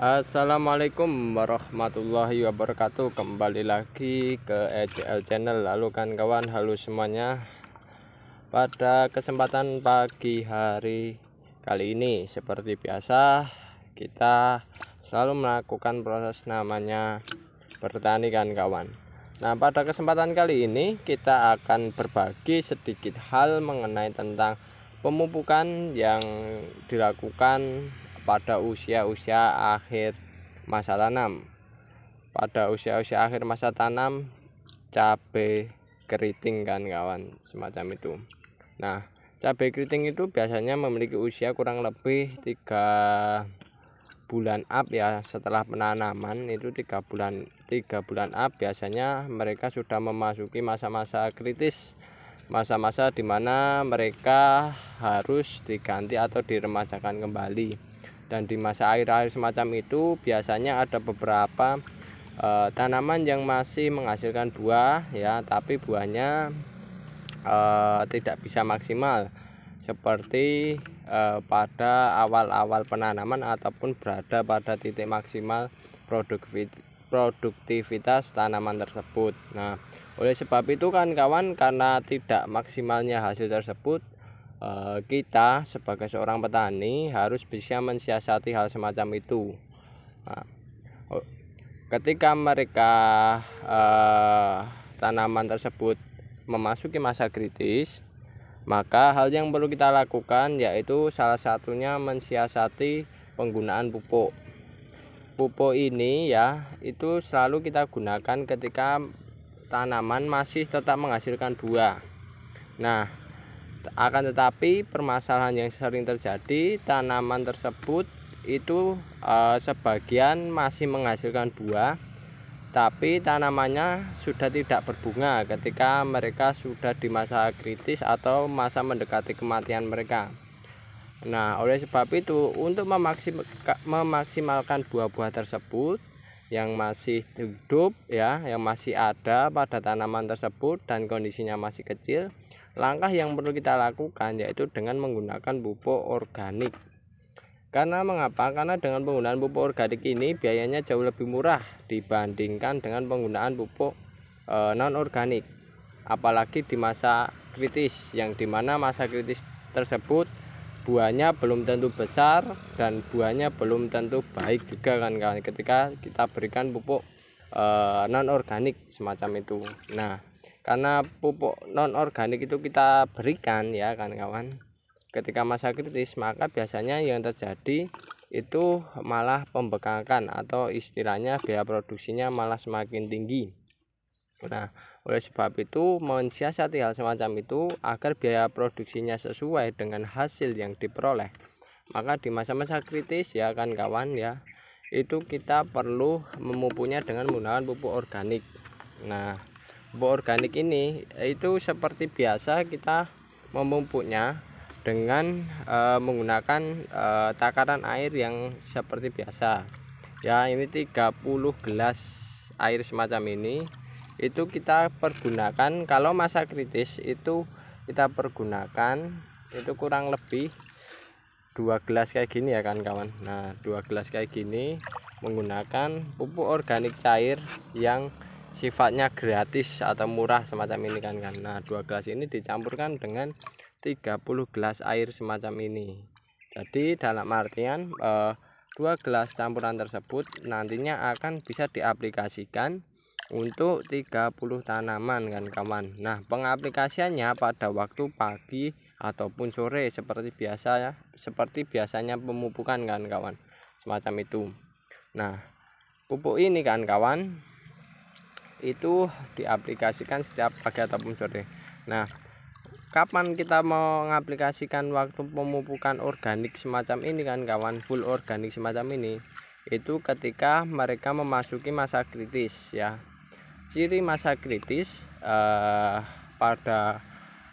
Assalamualaikum warahmatullahi wabarakatuh. Kembali lagi ke ECL Channel. Lalu kan kawan, halo semuanya. Pada kesempatan pagi hari kali ini, seperti biasa, kita selalu melakukan proses namanya bertani kan kawan. Nah, pada kesempatan kali ini kita akan berbagi sedikit hal mengenai tentang pemupukan yang dilakukan pada usia-usia akhir masa tanam. Pada usia-usia akhir masa tanam cabai keriting kan kawan, semacam itu. Nah, cabai keriting itu biasanya memiliki usia kurang lebih 3 bulan up ya. Setelah penanaman itu 3 bulan up biasanya mereka sudah memasuki masa-masa kritis, masa-masa dimana mereka harus diganti atau diremajakan kembali. Dan di masa akhir-akhir semacam itu biasanya ada beberapa tanaman yang masih menghasilkan buah ya, tapi buahnya tidak bisa maksimal seperti pada awal-awal penanaman ataupun berada pada titik maksimal produktivitas tanaman tersebut. Nah, oleh sebab itu kan kawan, karena tidak maksimalnya hasil tersebut, kita sebagai seorang petani harus bisa mensiasati hal semacam itu. Nah, ketika mereka tanaman tersebut memasuki masa kritis, maka hal yang perlu kita lakukan yaitu salah satunya mensiasati penggunaan pupuk. Pupuk ini ya, itu selalu kita gunakan ketika tanaman masih tetap menghasilkan buah. Nah, akan tetapi permasalahan yang sering terjadi, tanaman tersebut itu sebagian masih menghasilkan buah, tapi tanamannya sudah tidak berbunga ketika mereka sudah di masa kritis atau masa mendekati kematian mereka. Nah, oleh sebab itu untuk memaksimalkan buah-buah tersebut yang masih hidup ya, yang masih ada pada tanaman tersebut dan kondisinya masih kecil, langkah yang perlu kita lakukan yaitu dengan menggunakan pupuk organik. Karena mengapa? Karena dengan penggunaan pupuk organik ini biayanya jauh lebih murah dibandingkan dengan penggunaan pupuk non organik. Apalagi di masa kritis, yang dimana masa kritis tersebut buahnya belum tentu besar dan buahnya belum tentu baik juga kan kawan, ketika kita berikan pupuk non organik semacam itu. Nah, karena pupuk non organik itu kita berikan ya kan kawan, ketika masa kritis, maka biasanya yang terjadi itu malah pembengkakan atau istilahnya biaya produksinya malah semakin tinggi. Nah, oleh sebab itu mensiasati hal semacam itu agar biaya produksinya sesuai dengan hasil yang diperoleh, maka di masa-masa kritis ya kan kawan ya, itu kita perlu memupuknya dengan menggunakan pupuk organik. Nah, pupuk organik ini itu seperti biasa kita memupuknya dengan menggunakan takaran air yang seperti biasa ya. Ini 30 gelas air semacam ini itu kita pergunakan. Kalau masa kritis itu kita pergunakan itu kurang lebih 2 gelas kayak gini ya kan kawan. Nah, 2 gelas kayak gini menggunakan pupuk organik cair yang sifatnya gratis atau murah semacam ini kan. Nah, 2 gelas ini dicampurkan dengan 30 gelas air semacam ini. Jadi dalam artian 2 gelas campuran tersebut nantinya akan bisa diaplikasikan untuk 30 tanaman kan kawan. Nah, pengaplikasiannya pada waktu pagi ataupun sore seperti biasa ya, seperti biasanya pemupukan kan kawan, semacam itu. Nah, pupuk ini kan kawan itu diaplikasikan setiap pagi ataupun sore. Nah, kapan kita mau mengaplikasikan waktu pemupukan organik semacam ini kan kawan, full organik semacam ini, itu ketika mereka memasuki masa kritis ya. Ciri masa kritis pada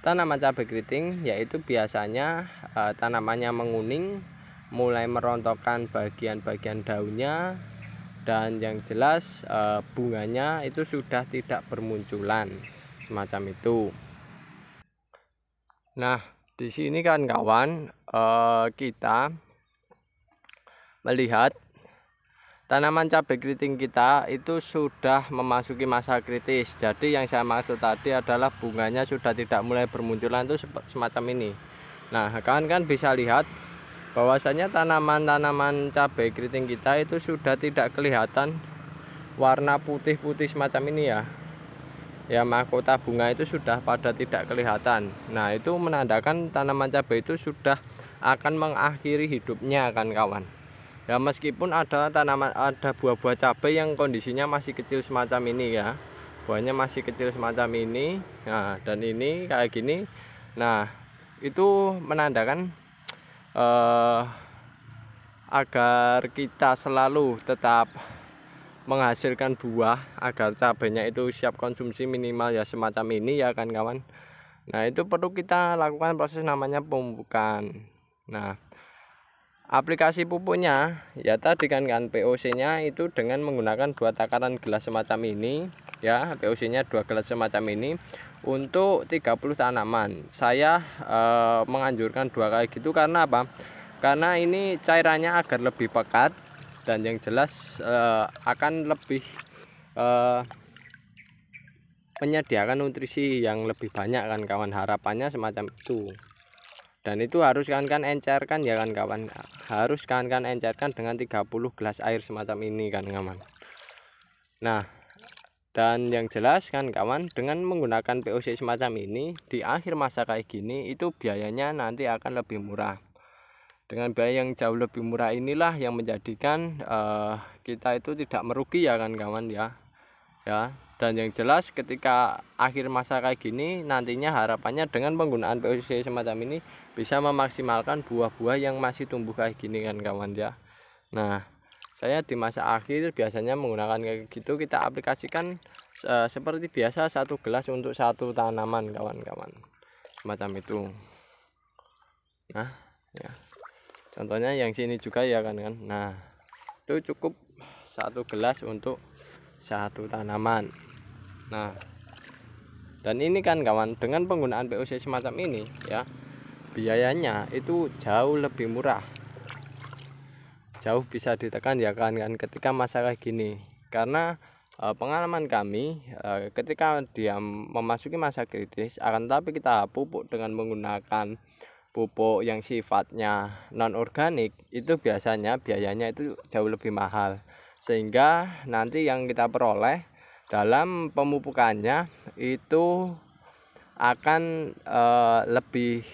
tanaman cabai keriting yaitu biasanya tanamannya menguning, mulai merontokkan bagian-bagian daunnya, dan yang jelas bunganya itu sudah tidak bermunculan semacam itu. Nah, di sini kan kawan, kita melihat tanaman cabai keriting kita itu sudah memasuki masa kritis. Jadi yang saya maksud tadi adalah bunganya sudah tidak mulai bermunculan itu semacam ini. Nah, kawan-kawan bisa lihat bahwasanya tanaman-tanaman cabai keriting kita itu sudah tidak kelihatan warna putih-putih semacam ini ya. Ya, mahkota bunga itu sudah pada tidak kelihatan. Nah, itu menandakan tanaman cabai itu sudah akan mengakhiri hidupnya kan kawan. Ya, meskipun ada buah-buah cabai yang kondisinya masih kecil semacam ini ya, buahnya masih kecil semacam ini. Nah, dan ini kayak gini. Nah, itu menandakan agar kita selalu tetap menghasilkan buah, agar cabainya itu siap konsumsi minimal ya semacam ini ya kan kawan. Nah, itu perlu kita lakukan proses namanya pemupukan. Nah, aplikasi pupuknya ya tadi kan POC nya itu dengan menggunakan 2 takaran gelas semacam ini ya, POC nya 2 gelas semacam ini untuk 30 tanaman. Saya menganjurkan 2 kali gitu karena apa? Karena ini cairannya agar lebih pekat dan yang jelas akan lebih menyediakan nutrisi yang lebih banyak kan kawan, harapannya semacam itu. Dan itu harus kan encerkan ya kan kawan, harus kan encerkan dengan 30 gelas air semacam ini kan kawan. Nah, dan yang jelas kan kawan, dengan menggunakan POC semacam ini di akhir masa kayak gini itu biayanya nanti akan lebih murah. Dengan biaya yang jauh lebih murah inilah yang menjadikan kita itu tidak merugi ya kan kawan ya. Dan yang jelas ketika akhir masa kayak gini nantinya harapannya dengan penggunaan POC semacam ini bisa memaksimalkan buah-buah yang masih tumbuh kayak gini kan kawan ya. Nah, saya di masa akhir biasanya menggunakan kayak gitu, kita aplikasikan seperti biasa 1 gelas untuk 1 tanaman kawan-kawan, semacam itu. Nah ya, contohnya yang sini juga ya kan. Nah, itu cukup 1 gelas untuk 1 tanaman. Nah, dan ini kan kawan, dengan penggunaan POC semacam ini ya, biayanya itu jauh lebih murah, jauh bisa ditekan ya kan ketika masa kayak gini. Karena pengalaman kami ketika dia memasuki masa kritis, akan tapi kita pupuk dengan menggunakan pupuk yang sifatnya non organik, itu biasanya biayanya itu jauh lebih mahal, sehingga nanti yang kita peroleh dalam pemupukannya itu akan lebih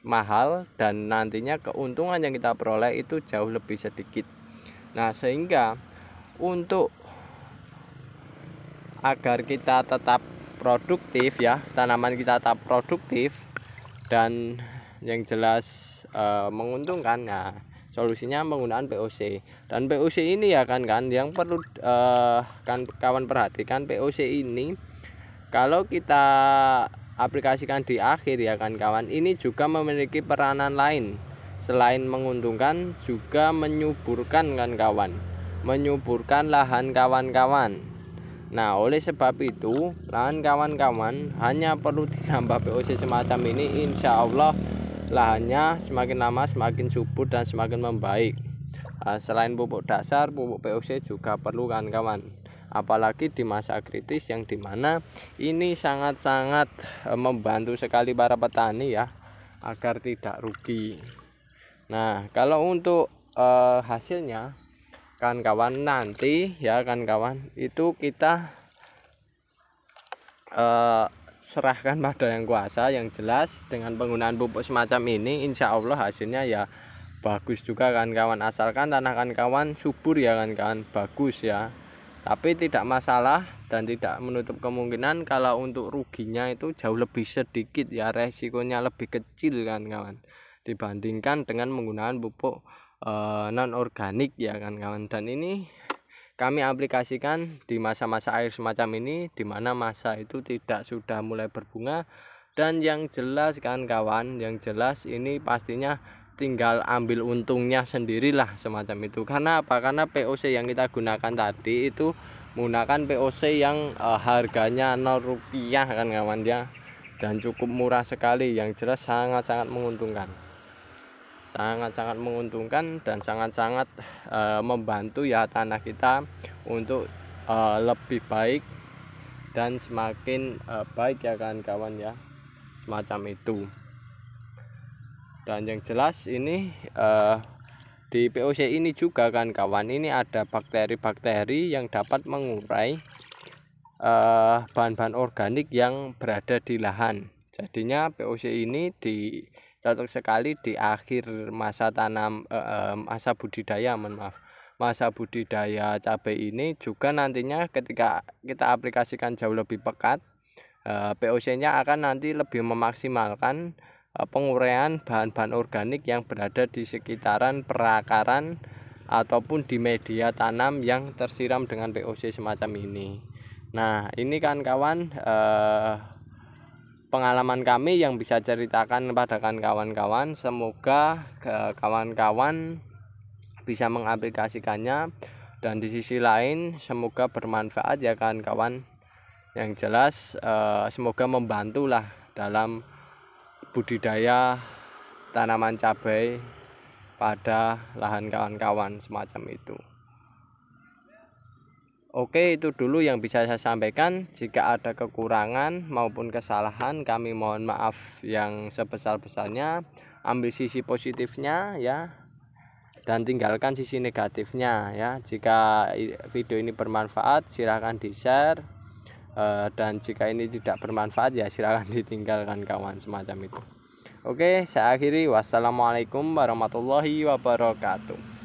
mahal dan nantinya keuntungan yang kita peroleh itu jauh lebih sedikit. Nah, sehingga untuk agar kita tetap produktif ya, tanaman kita tetap produktif dan yang jelas menguntungkan, nah solusinya penggunaan POC. Dan POC ini ya kan yang perlu kan kawan perhatikan, POC ini kalau kita aplikasikan di akhir ya kan kawan, ini juga memiliki peranan lain selain menguntungkan, juga menyuburkan kan kawan, menyuburkan lahan kawan-kawan. Nah, oleh sebab itu lahan kawan-kawan hanya perlu ditambah POC semacam ini, insya Allah lahannya semakin lama semakin subur dan semakin membaik. Selain pupuk dasar, pupuk POC juga perlu kan kawan, apalagi di masa kritis yang dimana ini sangat-sangat membantu sekali para petani ya, agar tidak rugi. Nah, kalau untuk hasilnya kan kawan, nanti ya kan kawan, itu kita serahkan pada yang kuasa. Yang jelas dengan penggunaan pupuk semacam ini insya Allah hasilnya ya bagus juga kan kawan, asalkan tanah kan kawan subur ya kan kawan, bagus ya. Tapi tidak masalah dan tidak menutup kemungkinan kalau untuk ruginya itu jauh lebih sedikit ya, resikonya lebih kecil kan kawan, dibandingkan dengan menggunakan pupuk non organik ya kan kawan. Dan ini kami aplikasikan di masa-masa air semacam ini, dimana masa itu tidak sudah mulai berbunga. Dan yang jelas kan kawan, yang jelas ini pastinya tinggal ambil untungnya sendirilah semacam itu. Karena apa? Karena POC yang kita gunakan tadi itu menggunakan POC yang harganya Rp0 kan kawan ya, dan cukup murah sekali, yang jelas sangat-sangat menguntungkan. sangat-sangat menguntungkan dan sangat-sangat membantu ya tanah kita untuk lebih baik dan semakin baik ya kawan-kawan ya, semacam itu. Dan yang jelas ini di POC ini juga kawan-kawan, ini ada bakteri-bakteri yang dapat mengurai bahan-bahan organik yang berada di lahan. Jadinya POC ini cocok sekali di akhir masa tanam masa budidaya, masa budidaya cabai ini juga nantinya ketika kita aplikasikan jauh lebih pekat, POC-nya akan nanti lebih memaksimalkan penguraian bahan-bahan organik yang berada di sekitaran perakaran ataupun di media tanam yang tersiram dengan POC semacam ini. Nah, ini kan kawan pengalaman kami yang bisa ceritakan kepada kawan-kawan. Semoga kawan-kawan bisa mengaplikasikannya, dan di sisi lain semoga bermanfaat ya kawan-kawan. Yang jelas semoga membantulah dalam budidaya tanaman cabai pada lahan kawan-kawan semacam itu. Oke, itu dulu yang bisa saya sampaikan. Jika ada kekurangan maupun kesalahan, kami mohon maaf yang sebesar-besarnya. Ambil sisi positifnya ya, dan tinggalkan sisi negatifnya ya. Jika video ini bermanfaat, silahkan di-share, dan jika ini tidak bermanfaat ya silahkan ditinggalkan kawan, semacam itu. Oke, saya akhiri. Wassalamualaikum warahmatullahi wabarakatuh.